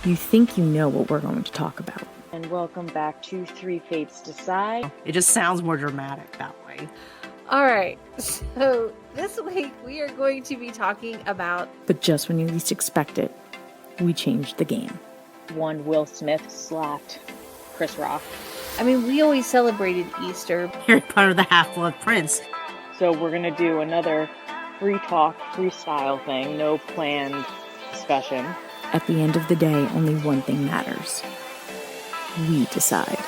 You think you know what we're going to talk about. And welcome back to Three Fates Decide. It just sounds more dramatic that way. All right, so this week we are going to be talking about... But just when you least expect it, we changed the game. One Will Smith slapped Chris Rock. I mean, we always celebrated Easter. Harry Potter the Half-Blood Prince. So we're going to do another free talk, freestyle thing, no planned discussion. At the end of the day, only one thing matters. We decide.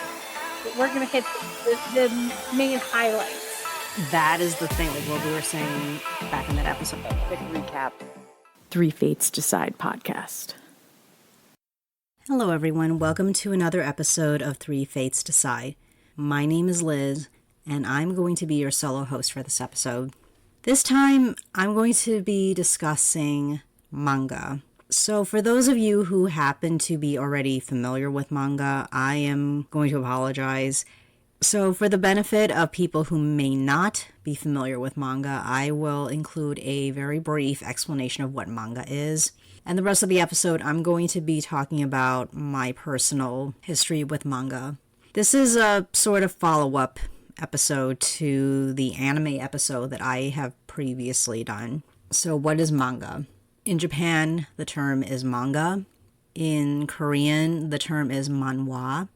We're going to hit the main highlights. That is the thing, like what we were saying back in that episode. Quick recap. Three Fates Decide podcast. Hello everyone, welcome to another episode of Three Fates Decide. My name is Liz, and I'm going to be your solo host for this episode. This time, I'm going to be discussing manga. So for those of you who happen to be already familiar with manga, I am going to apologize. So for the benefit of people who may not be familiar with manga, I will include a very brief explanation of what manga is. And the rest of the episode, I'm going to be talking about my personal history with manga. This is a sort of follow-up episode to the anime episode that I have previously done. So what is manga? In Japan, the term is manga. In Korean, the term is manhwa.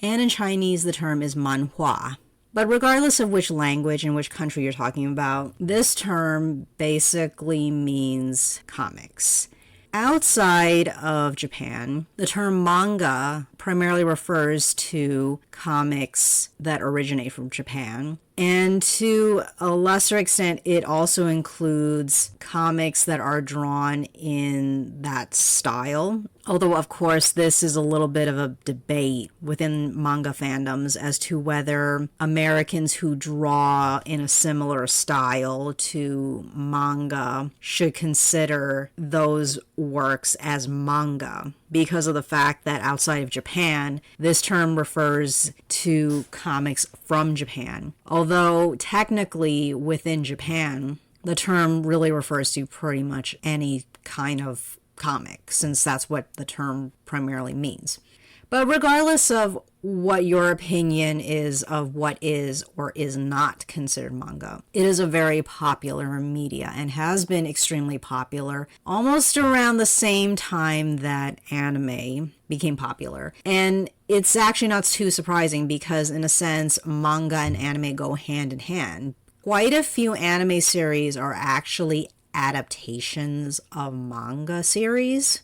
And in Chinese, the term is manhua. But regardless of which language and which country you're talking about, this term basically means comics. Outside of Japan, the term manga primarily refers to comics that originate from Japan. And to a lesser extent, it also includes comics that are drawn in that style. Although, of course, this is a little bit of a debate within manga fandoms as to whether Americans who draw in a similar style to manga should consider those works as manga, because of the fact that outside of Japan, this term refers to comics from Japan. Although technically within Japan, the term really refers to pretty much any kind of comic, since that's what the term primarily means. But regardless of what your opinion is of what is or is not considered manga, it is a very popular media and has been extremely popular almost around the same time that anime became popular. And it's actually not too surprising because, in a sense, manga and anime go hand in hand. Quite a few anime series are actually adaptations of manga series.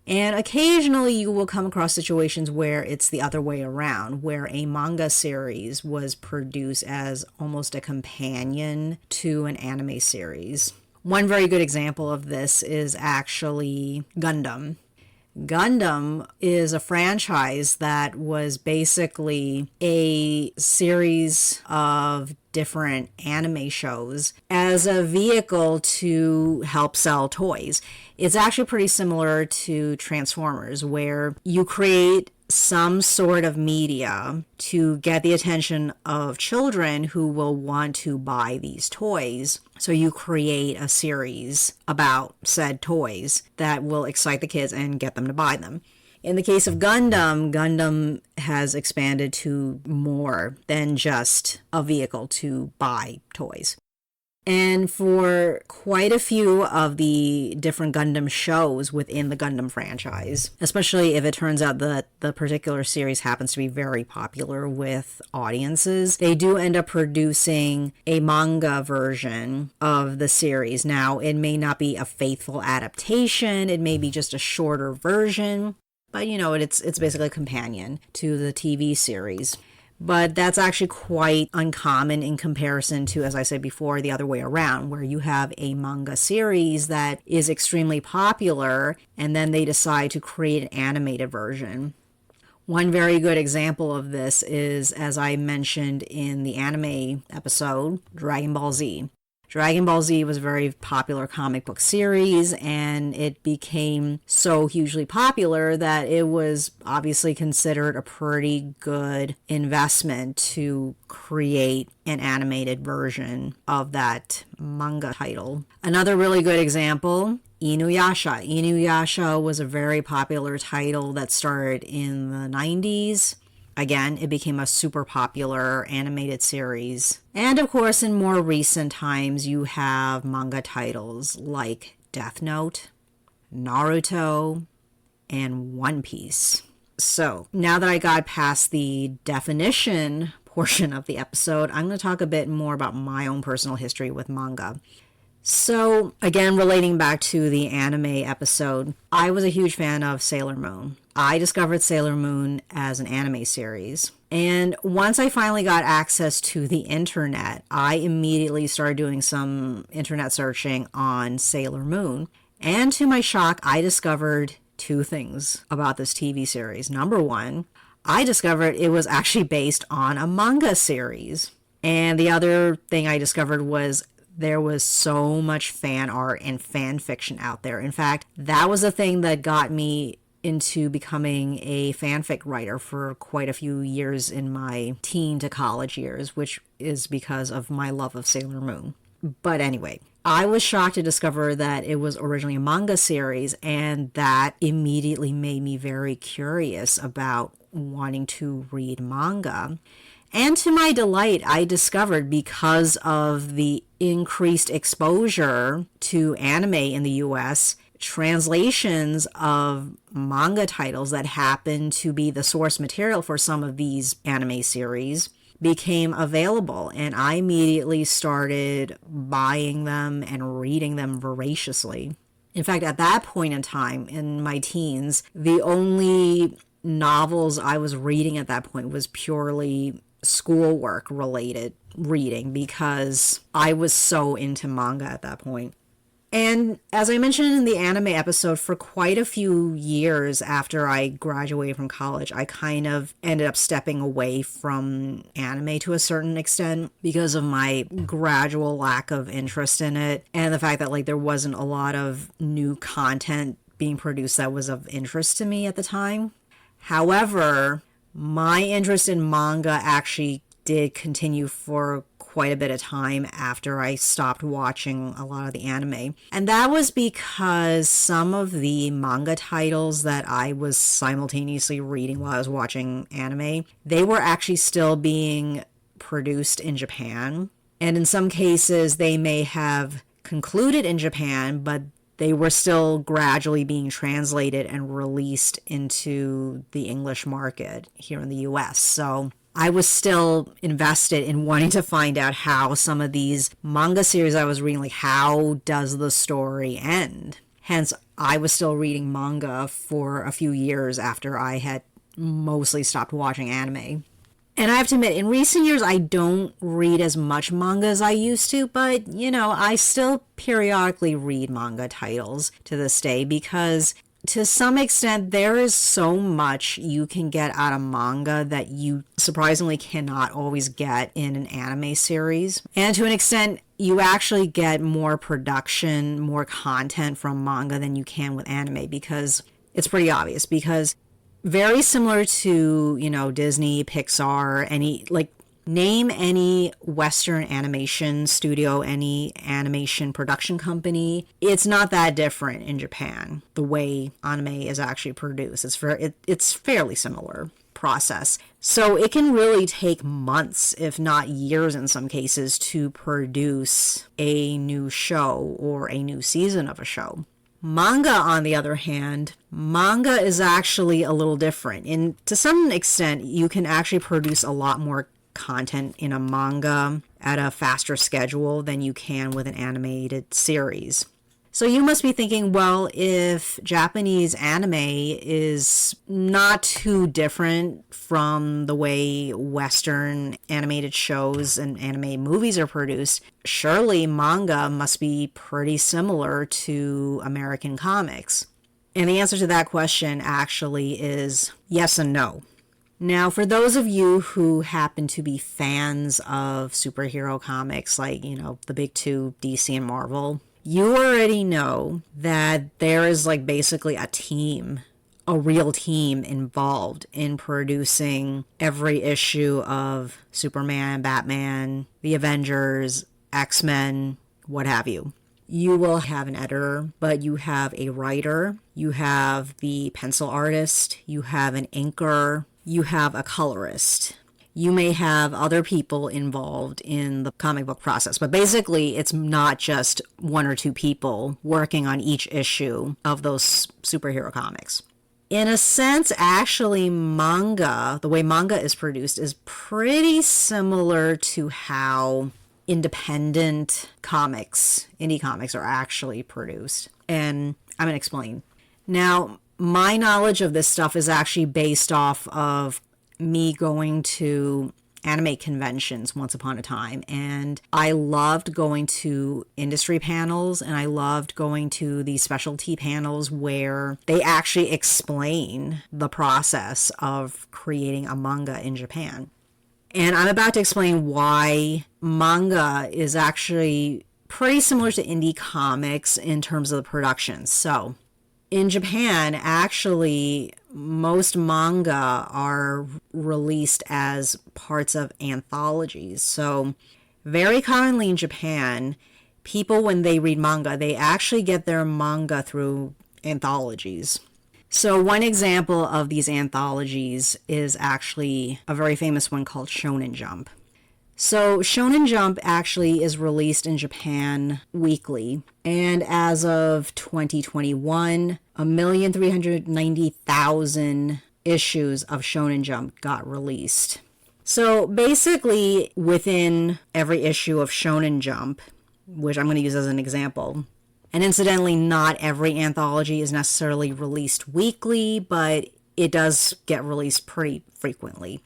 And occasionally you will come across situations where it's the other way around, where a manga series was produced as almost a companion to an anime series. One very good example of this is actually Gundam. Gundam is a franchise that was basically a series of different anime shows as a vehicle to help sell toys. It's actually pretty similar to Transformers, where you create some sort of media to get the attention of children who will want to buy these toys. So you create a series about said toys that will excite the kids and get them to buy them. In the case of Gundam, Gundam has expanded to more than just a vehicle to buy toys. And for quite a few of the different Gundam shows within the Gundam franchise, especially if it turns out that the particular series happens to be very popular with audiences, they do end up producing a manga version of the series. Now, it may not be a faithful adaptation, it may be just a shorter version, but you know, it's basically a companion to the TV series. But that's actually quite uncommon in comparison to, as I said before, the other way around, where you have a manga series that is extremely popular and then they decide to create an animated version. One very good example of this is, as I mentioned in the anime episode, Dragon Ball Z. Dragon Ball Z was a very popular comic book series, and it became so hugely popular that it was obviously considered a pretty good investment to create an animated version of that manga title. Another really good example, Inuyasha. Inuyasha was a very popular title that started in the 90s. Again, it became a super popular animated series. And of course, in more recent times, you have manga titles like Death Note, Naruto, and One Piece. So now that I got past the definition portion of the episode, I'm going to talk a bit more about my own personal history with manga. So again, relating back to the anime episode, I was a huge fan of Sailor Moon. I discovered Sailor Moon as an anime series. And once I finally got access to the internet, I immediately started doing some internet searching on Sailor Moon. And to my shock, I discovered two things about this TV series. Number one, I discovered it was actually based on a manga series. And the other thing I discovered was there was so much fan art and fan fiction out there. In fact, that was the thing that got me into becoming a fanfic writer for quite a few years in my teen to college years, which is because of my love of Sailor Moon. But anyway, I was shocked to discover that it was originally a manga series, and that immediately made me very curious about wanting to read manga. And to my delight, I discovered, because of the increased exposure to anime in the US, translations of manga titles that happen to be the source material for some of these anime series became available, and I immediately started buying them and reading them voraciously. In fact, at that point in time, in my teens, the only novels I was reading at that point was purely schoolwork related reading, because I was so into manga at that point. And as I mentioned in the anime episode, for quite a few years after I graduated from college, I kind of ended up stepping away from anime to a certain extent because of my gradual lack of interest in it, and the fact that there wasn't a lot of new content being produced that was of interest to me at the time. However, my interest in manga actually did continue for quite a bit of time after I stopped watching a lot of the anime. And that was because some of the manga titles that I was simultaneously reading while I was watching anime, they were actually still being produced in Japan. And in some cases, they may have concluded in Japan, but they were still gradually being translated and released into the English market here in the US. So I was still invested in wanting to find out how some of these manga series I was reading, how does the story end? Hence, I was still reading manga for a few years after I had mostly stopped watching anime. And I have to admit, in recent years, I don't read as much manga as I used to, but, I still periodically read manga titles to this day, because to some extent, there is so much you can get out of manga that you surprisingly cannot always get in an anime series. And to an extent, you actually get more production, more content from manga than you can with anime, because it's pretty obvious. Because very similar to, Disney, Pixar, name any Western animation studio, any animation production company. It's not that different in Japan, the way anime is actually produced. It's fairly similar process. So it can really take months, if not years in some cases, to produce a new show or a new season of a show. Manga, on the other hand, manga is actually a little different. And to some extent, you can actually produce a lot more content in a manga at a faster schedule than you can with an animated series. So you must be thinking, well, if Japanese anime is not too different from the way Western animated shows and anime movies are produced, surely manga must be pretty similar to American comics. And the answer to that question actually is yes and no. Now, for those of you who happen to be fans of superhero comics, the big two, DC and Marvel, you already know that there is basically a real team involved in producing every issue of Superman, Batman, the Avengers, X-Men, what have you. you will have an editor, but you have a writer, you have the pencil artist, you have an inker, you have a colorist. You may have other people involved in the comic book process, but basically it's not just one or two people working on each issue of those superhero comics. In a sense, actually, manga, the way manga is produced, is pretty similar to how independent comics, indie comics, are actually produced. And I'm going to explain. Now, my knowledge of this stuff is actually based off of me going to anime conventions once upon a time, and I loved going to industry panels, and I loved going to these specialty panels where they actually explain the process of creating a manga in Japan. And I'm about to explain why manga is actually pretty similar to indie comics in terms of the production. So in Japan, actually, most manga are released as parts of anthologies. So very commonly in Japan, people, when they read manga, they actually get their manga through anthologies. So one example of these anthologies is actually a very famous one called Shonen Jump. So Shonen Jump actually is released in Japan weekly, and as of 2021, 1,390,000 issues of Shonen Jump got released. So basically, within every issue of Shonen Jump, which I'm going to use as an example, and incidentally, not every anthology is necessarily released weekly, but it does get released pretty frequently.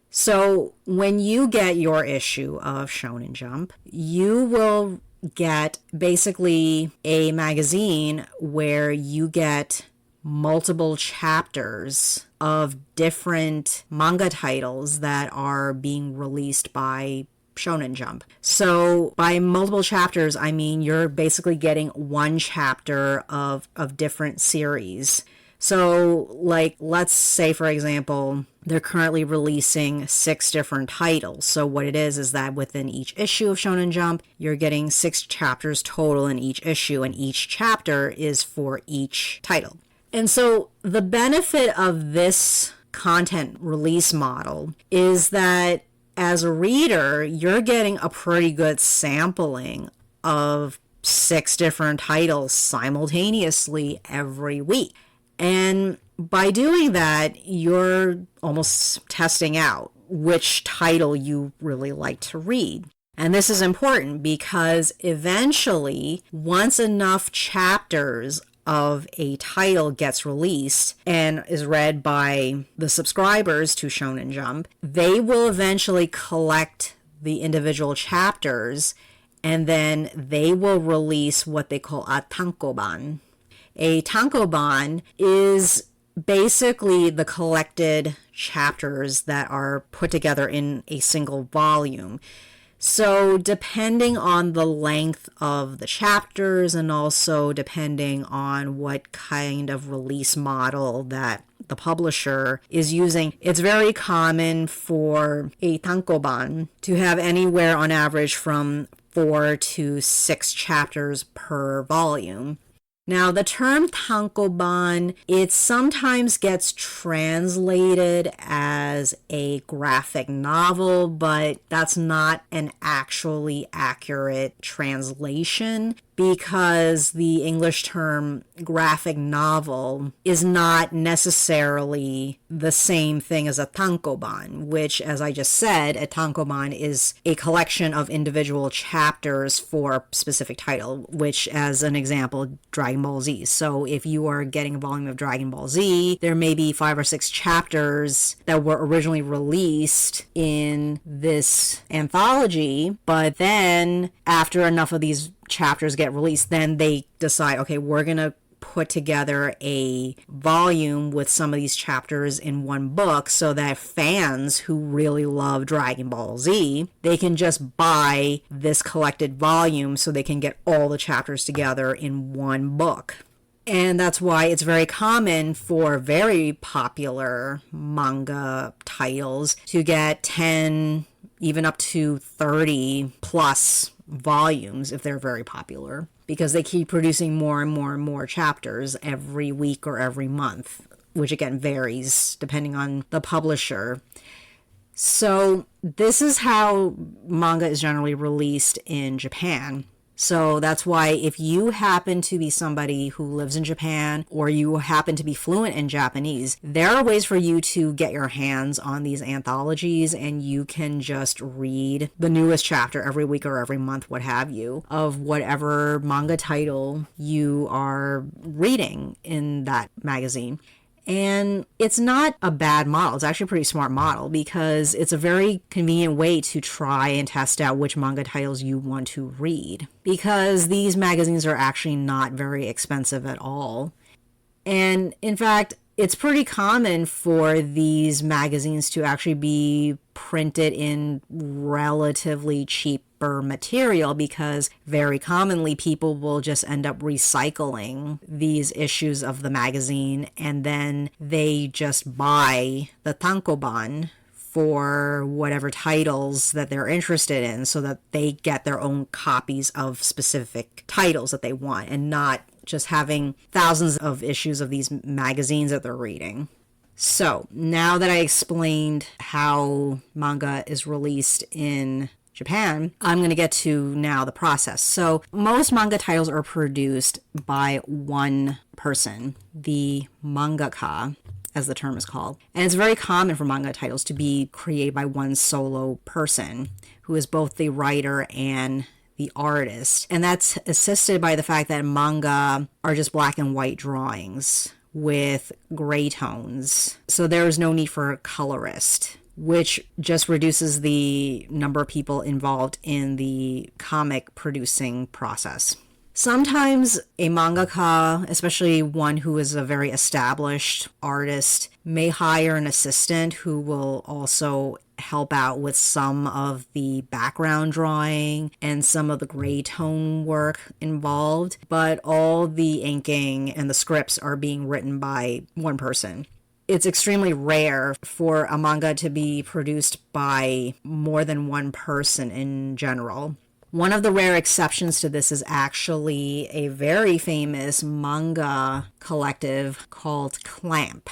So when you get your issue of Shonen Jump, you will get basically a magazine where you get multiple chapters of different manga titles that are being released by Shonen Jump. So by multiple chapters, I mean you're basically getting one chapter of different series. So, like, let's say, for example, they're currently releasing 6 different titles. So what it is that within each issue of Shonen Jump, you're getting 6 chapters total in each issue, and each chapter is for each title. And so the benefit of this content release model is that as a reader, you're getting a pretty good sampling of 6 different titles simultaneously every week. And by doing that, you're almost testing out which title you really like to read. And this is important because eventually, once enough chapters of a title gets released and is read by the subscribers to Shonen Jump, they will eventually collect the individual chapters, and then they will release what they call a tankoban. A tankoban is basically the collected chapters that are put together in a single volume. So depending on the length of the chapters and also depending on what kind of release model that the publisher is using, it's very common for a tankoban to have anywhere on average from 4 to 6 chapters per volume. Now, the term tankoban, it sometimes gets translated as a graphic novel, but that's not an actually accurate translation because the English term graphic novel is not necessarily the same thing as a tankoban, which, as I just said, a tankoban is a collection of individual chapters for a specific title, which, as an example, Dragon Ball Z. So if you are getting a volume of Dragon Ball Z, there may be 5 or 6 chapters that were originally released in this anthology, but then after enough of these chapters get released, then they decide, okay, we're going to put together a volume with some of these chapters in one book so that fans who really love Dragon Ball Z, they can just buy this collected volume so they can get all the chapters together in one book. And that's why it's very common for very popular manga titles to get 10, even up to 30 plus volumes if they're very popular, because they keep producing more and more and more chapters every week or every month, which again varies depending on the publisher. So this is how manga is generally released in Japan. So that's why if you happen to be somebody who lives in Japan or you happen to be fluent in Japanese, there are ways for you to get your hands on these anthologies, and you can just read the newest chapter every week or every month, what have you, of whatever manga title you are reading in that magazine. And it's not a bad model. It's actually a pretty smart model, because it's a very convenient way to try and test out which manga titles you want to read, because these magazines are actually not very expensive at all. And in fact, it's pretty common for these magazines to actually be printed in relatively cheaper material, because very commonly people will just end up recycling these issues of the magazine, and then they just buy the tankoban for whatever titles that they're interested in, so that they get their own copies of specific titles that they want, and not just having thousands of issues of these magazines that they're reading. So now that I explained how manga is released in Japan, I'm going to get to now the process. So most manga titles are produced by one person, the mangaka, as the term is called. And it's very common for manga titles to be created by one solo person, who is both the writer and the artist. And that's assisted by the fact that manga are just black and white drawings with gray tones. So there's no need for a colorist, which just reduces the number of people involved in the comic producing process. Sometimes a mangaka, especially one who is a very established artist, may hire an assistant who will also help out with some of the background drawing and some of the gray tone work involved, but all the inking and the scripts are being written by one person. It's extremely rare for a manga to be produced by more than one person in general. One of the rare exceptions to this is actually a very famous manga collective called Clamp.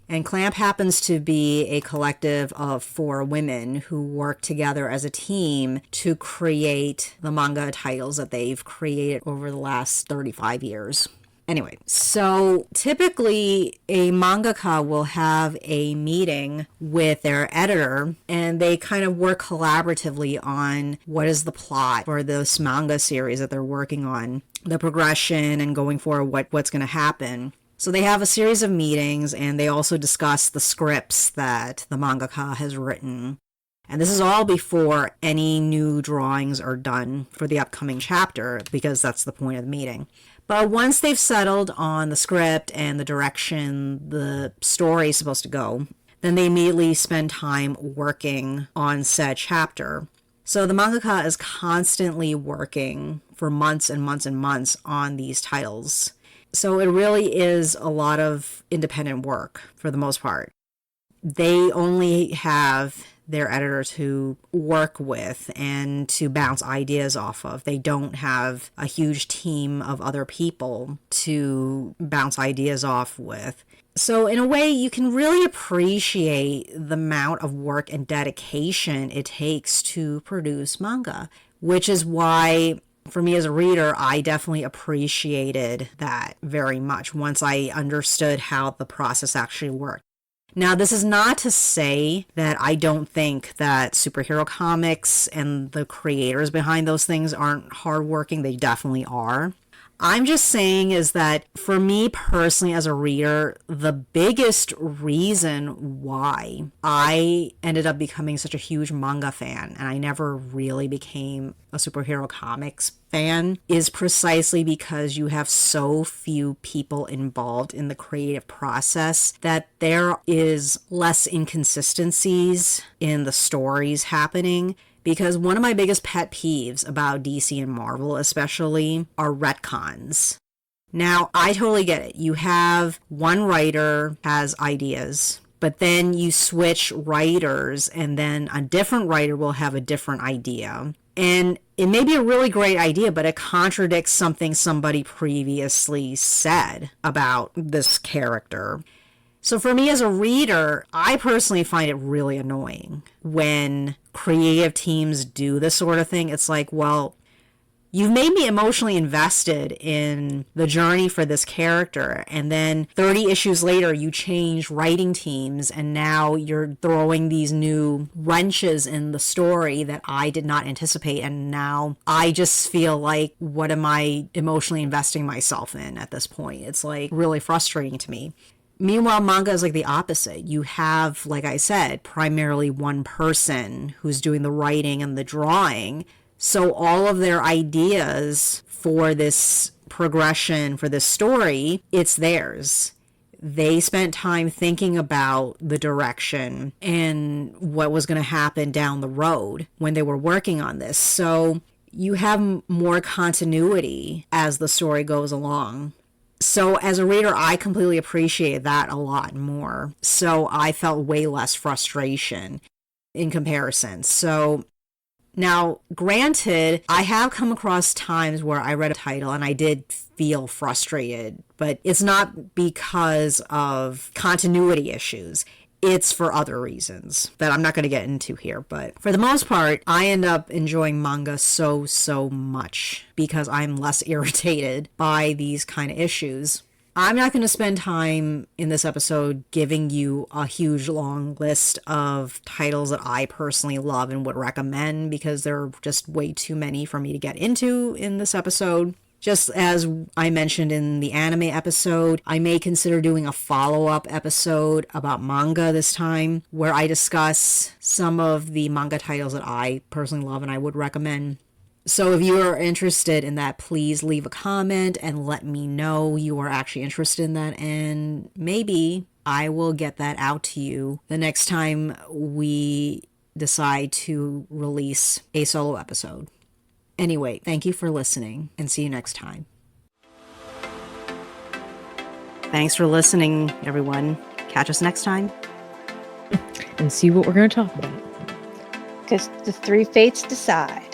And Clamp happens to be a collective of 4 women who work together as a team to create the manga titles that they've created over the last 35 years. Anyway, so typically a mangaka will have a meeting with their editor, and they kind of work collaboratively on what is the plot for this manga series that they're working on, the progression, and going forward what's going to happen. So they have a series of meetings, and they also discuss the scripts that the mangaka has written. And this is all before any new drawings are done for the upcoming chapter, because that's the point of the meeting. But once they've settled on the script and the direction the story is supposed to go, then they immediately spend time working on said chapter. So the mangaka is constantly working for months and months and months on these titles. So it really is a lot of independent work for the most part. They only have their editor to work with and to bounce ideas off of. They don't have a huge team of other people to bounce ideas off with. So in a way, you can really appreciate the amount of work and dedication it takes to produce manga, which is why for me as a reader, I definitely appreciated that very much once I understood how the process actually worked. Now, this is not to say that I don't think that superhero comics and the creators behind those things aren't hardworking. They definitely are. I'm just saying is that for me personally as a reader, the biggest reason why I ended up becoming such a huge manga fan, and I never really became a superhero comics fan, is precisely because you have so few people involved in the creative process that there is less inconsistencies in the stories happening. Because one of my biggest pet peeves about DC and Marvel especially are retcons. Now, I totally get it. You have one writer has ideas, but then you switch writers and then a different writer will have a different idea. And it may be a really great idea, but it contradicts something somebody previously said about this character. So for me as a reader, I personally find it really annoying when creative teams do this sort of thing. It's like, well, you've made me emotionally invested in the journey for this character, and then 30 issues later you change writing teams, and now you're throwing these new wrenches in the story that I did not anticipate, and now I just feel like, what am I emotionally investing myself in at this point? It's like really frustrating to me. Meanwhile, manga is like the opposite. You have, like I said, primarily one person who's doing the writing and the drawing. So all of their ideas for this progression, for this story, it's theirs. They spent time thinking about the direction and what was going to happen down the road when they were working on this. So you have more continuity as the story goes along. So as a reader, I completely appreciate that a lot more. So I felt way less frustration in comparison. So now, granted, I have come across times where I read a title and I did feel frustrated, but it's not because of continuity issues. It's for other reasons that I'm not going to get into here. But for the most part, I end up enjoying manga so much because I'm less irritated by these kind of issues. I'm not going to spend time in this episode giving you a huge long list of titles that I personally love and would recommend, because there are just way too many for me to get into in this episode. Just as I mentioned in the anime episode, I may consider doing a follow-up episode about manga this time, where I discuss some of the manga titles that I personally love and I would recommend. So if you are interested in that, please leave a comment and let me know you are actually interested in that, and maybe I will get that out to you the next time we decide to release a solo episode. Anyway, thank you for listening, and see you next time. Thanks for listening, everyone. Catch us next time. And see what we're going to talk about. Because the three fates decide.